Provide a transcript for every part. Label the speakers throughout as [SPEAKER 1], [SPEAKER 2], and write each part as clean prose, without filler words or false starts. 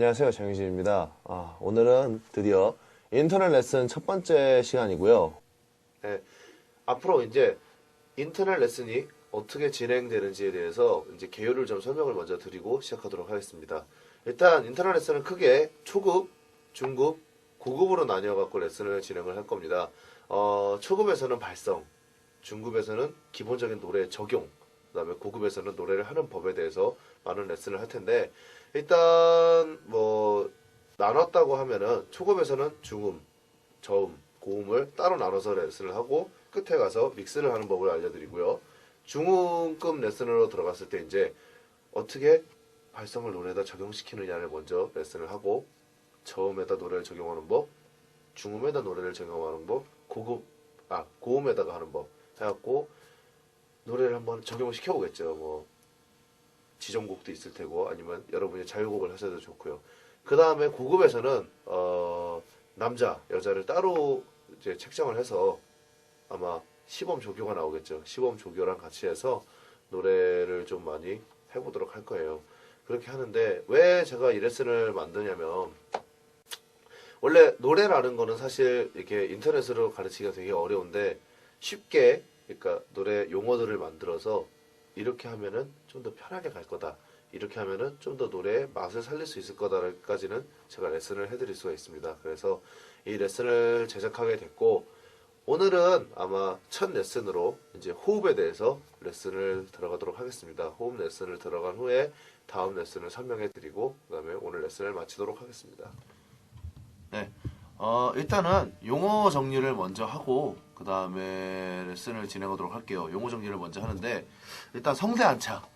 [SPEAKER 1] 안녕하세요. 정유진입니다. 오늘은 드디어 인터넷 레슨 첫 번째 시간이고요. 네, 앞으로 이제 인터넷 레슨이 어떻게 진행되는지에 대해서 이제 개요를 좀 설명을 먼저 드리고 시작하도록 하겠습니다. 일단 인터넷 레슨은 크게 초급, 중급, 고급으로 나뉘어 갖고 레슨을 진행을 할 겁니다. 초급에서는 발성, 중급에서는 기본적인 노래 적용, 그다음에 고급에서는 노래를 하는 법에 대해서 많은 레슨을 할 텐데, 일단 뭐 나눴다고 하면은 초급에서는 중음, 저음, 고음을 따로 나눠서 레슨을 하고 끝에 가서 믹스를 하는 법을 알려드리고요. 중음급 레슨으로 들어갔을 때 이제 어떻게 발성을 노래에다 적용시키느냐를 먼저 레슨을 하고, 저음에다 노래를 적용하는 법, 중음에다 노래를 적용하는 법, 고음에다가 하는 법 해갖고 노래를 한번 적용을 시켜보겠죠. 뭐 지정곡도 있을 테고 아니면 여러분이 자유곡을 하셔도 좋고요. 그 다음에 고급에서는 남자, 여자를 따로 이제 책정을 해서 아마 시범 조교가 나오겠죠. 시범 조교랑 같이 해서 노래를 좀 많이 해보도록 할 거예요. 그렇게 하는데 왜 제가 이 레슨을 만드냐면, 원래 노래라는 거는 사실 이렇게 인터넷으로 가르치기가 되게 어려운데 쉽게, 그러니까 노래 용어들을 만들어서 이렇게 하면은 좀 더 편하게 갈 거다, 이렇게 하면은 좀 더 노래의 맛을 살릴 수 있을 거다까지는 제가 레슨을 해드릴 수가 있습니다. 그래서 이 레슨을 제작하게 됐고, 오늘은 아마 첫 레슨으로 이제 호흡에 대해서 레슨을 들어가도록 하겠습니다. 호흡 레슨을 들어간 후에 다음 레슨을 설명해 드리고 그다음에 오늘 레슨을 마치도록 하겠습니다. 네, 일단은 용어 정리를 먼저 하고 그 다음에 레슨을 진행하도록 할게요. 용어 정리를 먼저 하는데, 일단 성대 안착.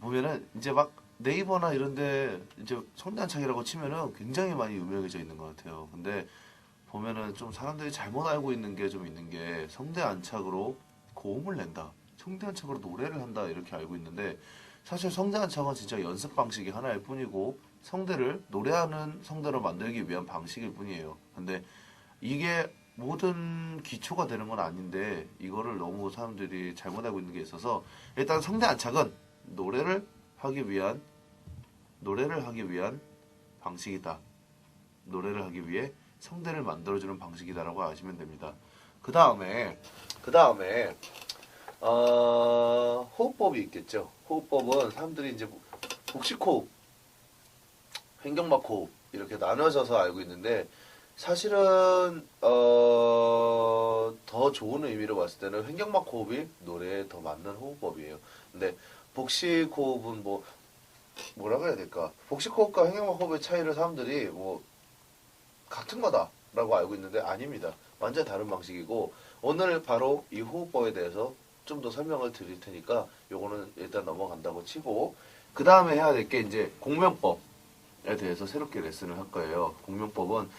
[SPEAKER 1] 보면은 이제 막 네이버나 이런데 이제 성대 안착이라고 치면은 굉장히 많이 유명해져 있는 것 같아요. 근데 보면은 좀 사람들이 잘못 알고 있는 게 좀 있는 게, 성대 안착으로 고음을 낸다, 성대 안착으로 노래를 한다, 이렇게 알고 있는데, 사실 성대 안착은 진짜 연습 방식이 하나일 뿐이고 성대를 노래하는 성대로 만들기 위한 방식일 뿐이에요. 근데 이게 모든 기초가 되는 건 아닌데 이거를 너무 사람들이 잘못 알고 있는 게 있어서, 일단 성대 안착은 노래를 하기 위한 방식이다. 노래를 하기 위해 성대를 만들어주는 방식이다라고 아시면 됩니다. 그 다음에 호흡법이 있겠죠. 호흡법은 사람들이 이제 복식호흡, 횡격막 호흡 이렇게 나눠져서 알고 있는데, 사실은 더 좋은 의미로 봤을 때는 횡격막 호흡이 노래에 더 맞는 호흡법이에요. 근데 복식 호흡은 뭐라고 해야 될까? 복식 호흡과 횡격막 호흡의 차이를 사람들이 같은 거다라고 알고 있는데 아닙니다. 완전 다른 방식이고, 오늘 바로 이 호흡법에 대해서 좀 더 설명을 드릴 테니까 요거는 일단 넘어간다고 치고, 그 다음에 해야 될 게 이제 공명법에 대해서 새롭게 레슨을 할 거예요. 공명법은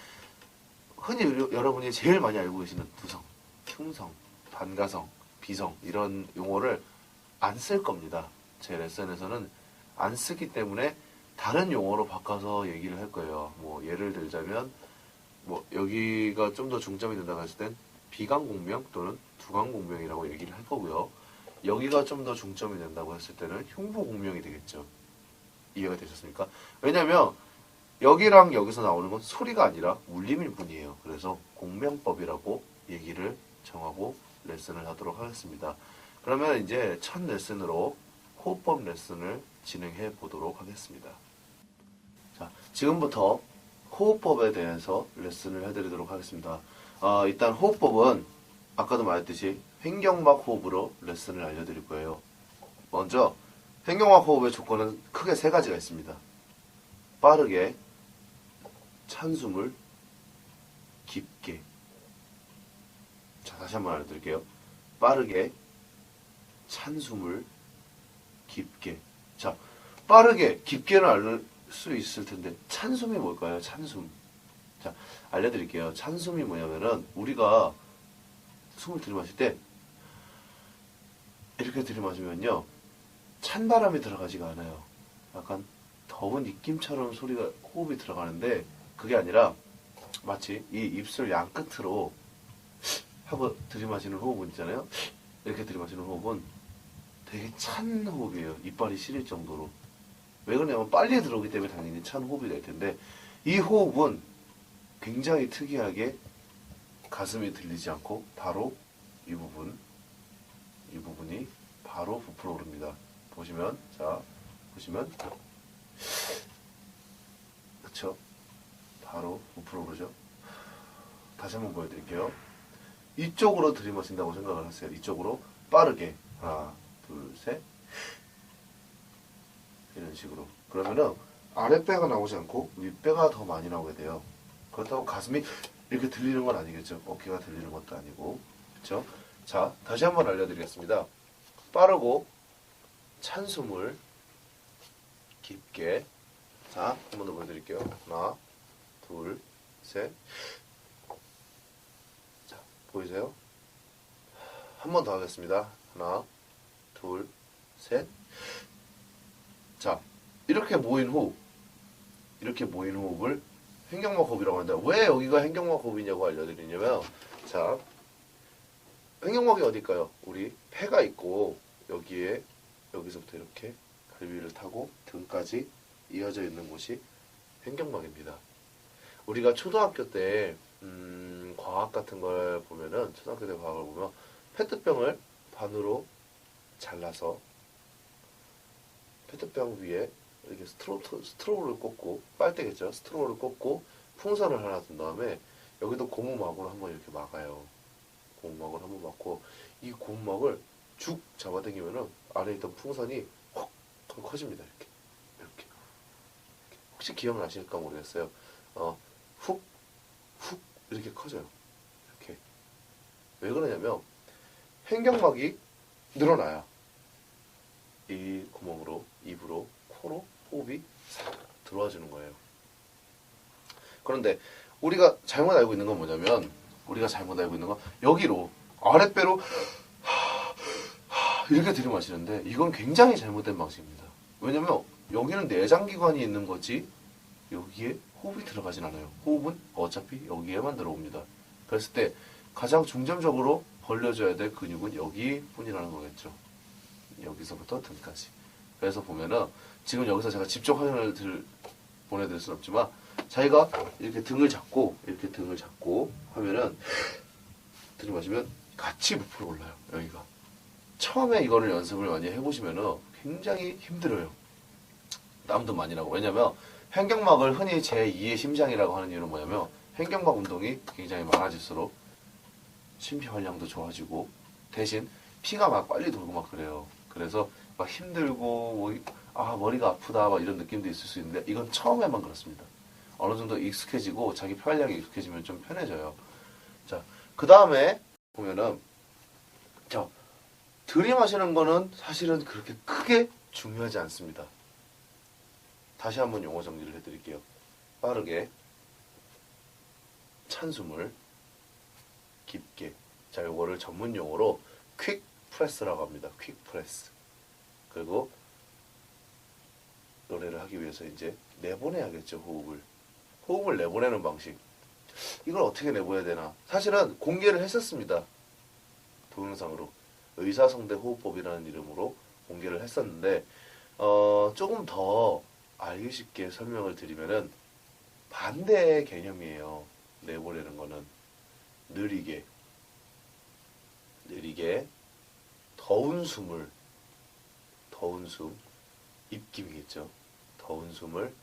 [SPEAKER 1] 흔히 여러분이 제일 많이 알고 계시는 두성, 흉성, 반가성, 비성 이런 용어를 안 쓸 겁니다. 제 레슨에서는 안 쓰기 때문에 다른 용어로 바꿔서 얘기를 할 거예요. 예를 들자면 여기가 좀 더 중점이 된다고 했을 땐 비강공명 또는 두강공명이라고 얘기를 할 거고요. 여기가 좀 더 중점이 된다고 했을 때는 흉부공명이 되겠죠. 이해가 되셨습니까? 왜냐면 여기랑 여기서 나오는 건 소리가 아니라 울림일 뿐이에요. 그래서 공명법이라고 얘기를 정하고 레슨을 하도록 하겠습니다. 그러면 이제 첫 레슨으로 호흡법 레슨을 진행해 보도록 하겠습니다. 자, 지금부터 호흡법에 대해서 레슨을 해드리도록 하겠습니다. 일단 호흡법은 아까도 말했듯이 횡격막 호흡으로 레슨을 알려드릴 거예요. 먼저 횡격막 호흡의 조건은 크게 세 가지가 있습니다. 빠르게, 찬 숨을 깊게. 자, 다시 한번 알려드릴게요. 빠르게, 찬 숨을 깊게. 자, 빠르게, 깊게는 알 수 있을 텐데 찬숨이 뭘까요? 찬숨. 자, 알려드릴게요. 찬숨이 뭐냐면은, 우리가 숨을 들이마실 때 이렇게 들이마시면요, 찬바람이 들어가지가 않아요. 약간 더운 입김처럼 호흡이 들어가는데, 그게 아니라 마치 이 입술 양 끝으로 하고 들이마시는 호흡은 있잖아요. 이렇게 들이마시는 호흡은 되게 찬 호흡이에요. 이빨이 시릴 정도로. 왜 그러냐면 빨리 들어오기 때문에 당연히 찬 호흡이 될 텐데 이 호흡은 굉장히 특이하게 가슴이 들리지 않고 바로 이 부분이 바로 부풀어 오릅니다. 보시면 그쵸? 바로 부풀어 오르죠. 다시 한번 보여드릴게요. 이쪽으로 들이마신다고 생각을 하세요. 이쪽으로 빠르게 하나, 둘, 셋 이런 식으로. 그러면은 아랫배가 나오지 않고 윗배가 더 많이 나오게 돼요. 그렇다고 가슴이 이렇게 들리는 건 아니겠죠. 어깨가 들리는 것도 아니고. 그렇죠? 자, 다시 한번 알려드리겠습니다. 빠르고 찬 숨을 깊게. 자, 한 번 더 보여드릴게요. 하나, 둘, 셋. 자, 보이세요? 한 번 더 하겠습니다. 하나, 둘, 셋. 자, 이렇게 모인 호흡을 횡격막 호흡이라고 하는데 왜 여기가 횡격막 호흡이냐고 알려드리냐면, 자, 횡격막이 어딜까요? 우리 폐가 있고 여기서부터 이렇게 갈비를 타고 등까지 이어져 있는 곳이 횡격막입니다. 우리가 초등학교 때 과학 같은 걸 보면은, 초등학교 때 과학을 보면 페트병을 반으로 잘라서 페트병 위에 이렇게 스트로를 꽂고, 빨대겠죠? 스트로를 꽂고 풍선을 하나 둔 다음에 여기도 고무막으로 한번 이렇게 막아요. 고무막을 한번 막고 이 고무막을 쭉 잡아당기면은 안에 있던 풍선이 확 커집니다. 이렇게. 혹시 기억나실까 모르겠어요. 훅 이렇게 커져요. 이렇게. 왜 그러냐면 횡격막이 늘어나야 이 구멍으로, 입으로, 코로 호흡이 싹 들어와 주는 거예요. 그런데 우리가 잘못 알고 있는 건 뭐냐면, 여기로 아랫배로 이렇게 들이마시는데 이건 굉장히 잘못된 방식입니다. 왜냐면 여기는 내장기관이 있는 거지 여기에 호흡이 들어가진 않아요. 호흡은 어차피 여기에만 들어옵니다. 그랬을 때 가장 중점적으로 벌려줘야 될 근육은 여기뿐이라는 거겠죠. 여기서부터 등까지. 그래서 보면은 지금 여기서 제가 직접 화면을 보내드릴 수는 없지만, 자기가 이렇게 등을 잡고 하면은 들이마시면 같이 부풀어 올라요. 여기가. 처음에 이거를 연습을 많이 해보시면은 굉장히 힘들어요. 땀도 많이 나고. 왜냐면 횡격막을 흔히 제2의 심장이라고 하는 이유는 뭐냐면, 횡격막 운동이 굉장히 많아질수록 심폐활량도 좋아지고 대신 피가 막 빨리 돌고 막 그래요. 그래서 막 힘들고 머리가 아프다 막 이런 느낌도 있을 수 있는데, 이건 처음에만 그렇습니다. 어느 정도 익숙해지고 자기 폐활량이 익숙해지면 좀 편해져요. 자, 그 다음에 보면은 들이마시는 거는 사실은 그렇게 크게 중요하지 않습니다. 다시 한번 용어 정리를 해드릴게요. 빠르게 찬 숨을 깊게. 자, 요거를 전문 용어로 퀵 프레스라고 합니다. 퀵 프레스. 그리고 노래를 하기 위해서 이제 내보내야겠죠. 호흡을 내보내는 방식. 이걸 어떻게 내보내야 되나? 사실은 공개를 했었습니다. 동영상으로. 의사성대 호흡법이라는 이름으로 공개를 했었는데, 조금 더 알기 쉽게 설명을 드리면은 반대의 개념이에요. 내보내는 거는 느리게 더운 숨, 입김이겠죠. 더운 숨을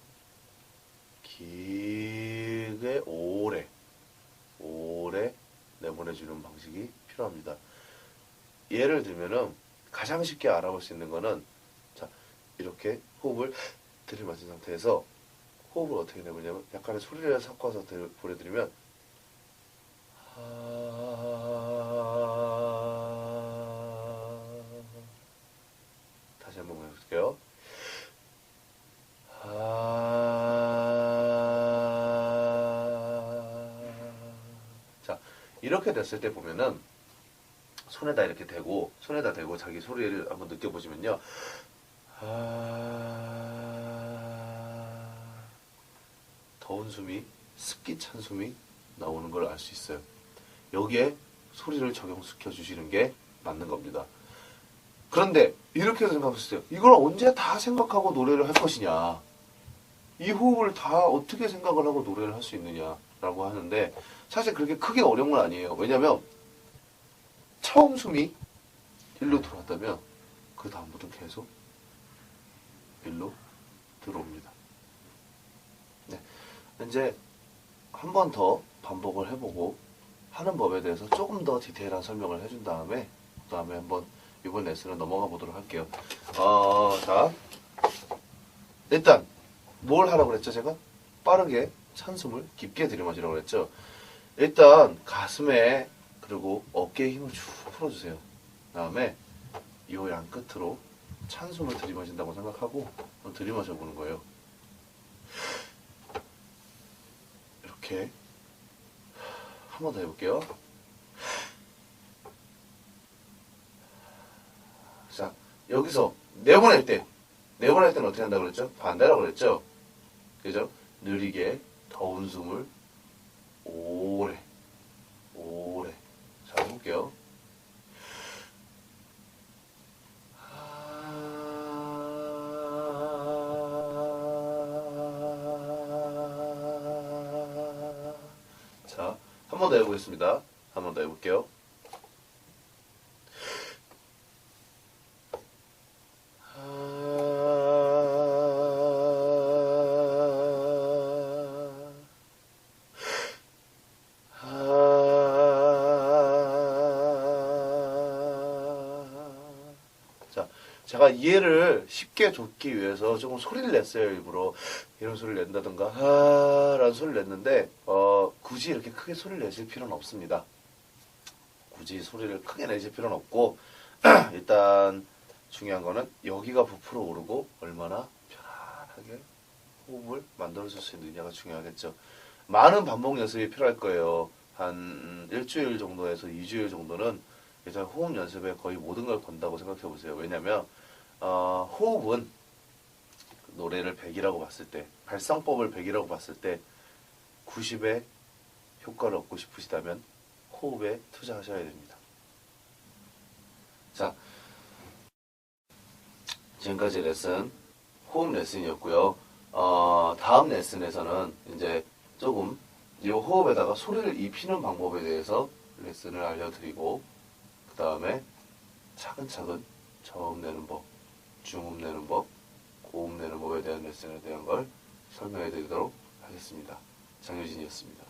[SPEAKER 1] 길게 오래 내보내주는 방식이 필요합니다. 예를 들면은 가장 쉽게 알아볼 수 있는 거는, 자, 이렇게 호흡을 들이마신 상태에서 호흡을 어떻게 내보냐면 약간의 소리를 섞어서 보내드리면 다시 한번 보여볼게요. 자, 이렇게 됐을 때 보면은 손에다 대고 자기 소리를 한번 느껴보시면요. 더운 숨이, 습기 찬 숨이 나오는 걸 알 수 있어요. 여기에 소리를 적용시켜 주시는 게 맞는 겁니다. 그런데 이렇게 생각하셨어요. 이걸 언제 다 생각하고 노래를 할 것이냐. 이 호흡을 다 어떻게 생각을 하고 노래를 할 수 있느냐라고 하는데 사실 그렇게 크게 어려운 건 아니에요. 왜냐면 처음 숨이 일로 들어왔다면 그 다음부터 계속 일로 들어옵니다. 네. 이제 한 번 더 반복을 해보고 하는 법에 대해서 조금 더 디테일한 설명을 해준 다음에 그 다음에 한번 이번 레슨을 넘어가 보도록 할게요. 자, 일단 뭘 하라고 그랬죠? 제가 빠르게 찬숨을 깊게 들이마시라고 그랬죠. 일단 가슴에 그리고 어깨에 힘을 쭉 풀어주세요. 그 다음에 이 양 끝으로 찬숨을 들이마신다고 생각하고 들이마셔 보는 거예요. 이렇게 한 번 더 해볼게요. 자, 여기서 내보낼 때는 어떻게 한다고 그랬죠? 반대라고 그랬죠? 그죠? 느리게 더운 숨을 오래 자, 해볼게요. 자, 한 번 더 해보겠습니다. 한 번 더 해볼게요. 자, 제가 이해를 쉽게 줬기 위해서 조금 소리를 냈어요. 일부러 이런 소리를 낸다든가 하라는 소리를 냈는데 굳이 이렇게 크게 소리를 내실 필요는 없습니다. 굳이 소리를 크게 내실 필요는 없고 일단 중요한 거는 여기가 부풀어 오르고 얼마나 편안하게 호흡을 만들어줄 수 있느냐가 중요하겠죠. 많은 반복 연습이 필요할 거예요. 한 일주일 정도에서 2주일 정도는 일단 호흡 연습에 거의 모든 걸 건다고 생각해 보세요. 왜냐면 호흡은 노래를 100이라고 봤을 때, 발성법을 100이라고 봤을 때 90의 효과를 얻고 싶으시다면 호흡에 투자하셔야 됩니다. 자, 지금까지 레슨 호흡 레슨이었고요. 다음 레슨에서는 이제 조금 이 호흡에다가 소리를 입히는 방법에 대해서 레슨을 알려드리고 그 다음에 차근차근 저음 내는 법, 중음 내는 법, 고음 내는 법에 대한 레슨에 대한 걸 설명해 드리도록 하겠습니다. 장효진이었습니다.